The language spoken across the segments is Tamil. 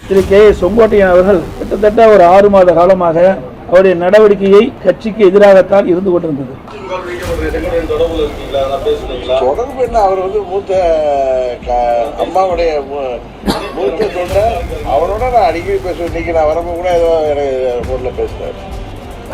திரு கே செங்கோட்டையன் அவர்கள் கிட்டத்தட்ட ஒரு 6 மாத காலமாக அவருடைய நடவடிக்கையை கட்சிக்கு எதிராகத்தான் இருந்து கொண்டிருந்தது. தொடர்பு என்ன, அவர் மூத்த அம்மாவுடைய மூத்த தொண்டர், அவரோட நான் அடிக்கடி பேசுவேன். இன்னைக்கு நான் வரப்போ கூட ஏதோ ஊரில் பேசுறாரு.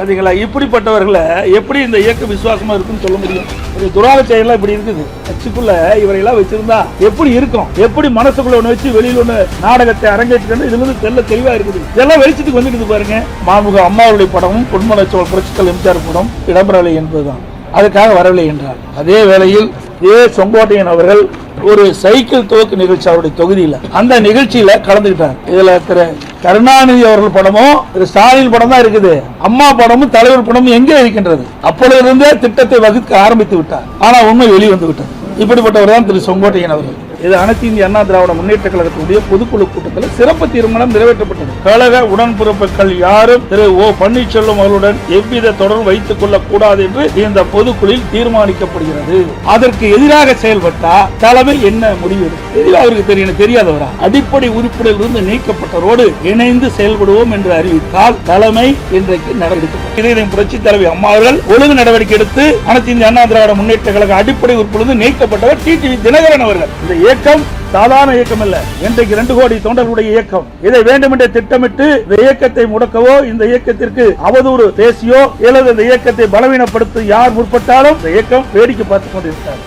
அதுங்களா இப்படிப்பட்டவர்களை எப்படி இந்த இயக்க விசுவாசமா இருக்குன்னு சொல்ல முடியும்? ஒரு துராக செயலாம் இப்படி இருக்குது. கட்சிக்குள்ள இவரையெல்லாம் வச்சிருந்தா எப்படி இருக்கும்? எப்படி மனசுக்குள்ள ஒண்ணு வச்சு வெளியில ஒண்ணு நாடகத்தை அரங்கேற்று இதுல இருந்து தெல்ல தெளிவா இருக்குது. இதெல்லாம் வெளிச்சத்துக்கு வந்துட்டு பாருங்க. மாமுக அம்மாவுடைய படமும் பொன்மனச்சோழ் புரட்சித்தலைவர் எம்ஜிஆர் படம் இடம்பெறவில்லை என்பதுதான், அதுக்காக வரவில்லை என்றார். அதே வேளையில் ஏ செங்கோட்டையன் அவர்கள் ஒரு சைக்கிள் துவக்கு நிகழ்ச்சி அவருடைய தொகுதியில், அந்த நிகழ்ச்சியில கலந்துகிட்டார். இதுல திரு கருணாநிதி அவர்கள் படமும் திரு ஸ்டாலின் படம் தான் இருக்குது. அம்மா படமும் தலைவர் படமும் எங்கே இருக்கின்றது? அப்பொழுதிருந்தே திட்டத்தை வகுக்க ஆரம்பித்து விட்டார். ஆனா உண்மை வெளிவந்து விட்டது. இப்படிப்பட்டவர் தான் திரு செங்கோட்டையன் அவர்கள். இது அனைத்து இந்திய அண்ணா திராவிட முன்னேற்ற கழகத்தினுடைய பொதுக்குழு கூட்டத்தில் சிறப்பு தீர்மானம் நிறைவேற்றப்பட்டது. கழக உடன்பிறப்புகள் யாரும் திரு ஓ பன்னீர்செல்வம் அவர்களுடன் எவ்வித தொடர்பு வைத்துக் கொள்ளக் கூடாது என்று இந்த பொதுக்குழுவில் தீர்மானிக்கப்படுகிறது. அதற்கு எதிராக செயல்பட்டா தலைமை என்ன முடிவு எடுக்கும் அவருக்கு தெரியாதவரா? அடிப்படை உறுப்பினரில் இருந்து நீக்கப்பட்டவரோடு இணைந்து செயல்படுவோம் என்று அறிவித்தால் தலைமை இன்றைக்கு நடவடிக்கை புரட்சி தலைவி அம்மா அவர்கள் ஒழுங்கு நடவடிக்கை எடுத்து அனைத்து இந்திய அண்ணா திராவிட முன்னேற்ற கழக அடிப்படை உறுப்பினர் நீக்கப்பட்டவர் டிடிவி தினகரன் அவர்கள். இந்த இயக்கம் சாதாரண இயக்கம் அல்ல, இன்றைக்கு 2 கோடி தொண்டர்களுடைய இயக்கம். இதை வேண்டுமென்றே திட்டமிட்டு இந்த இயக்கத்தை முடக்கவோ, இந்த இயக்கத்திற்கு அவதூறு பேசியோ, அல்லது இந்த இயக்கத்தை பலவீனப்படுத்த யார் முற்பட்டாலும் இந்த இயக்கம் வேடிக்கை பார்த்துக் கொண்டிருக்கிறார்.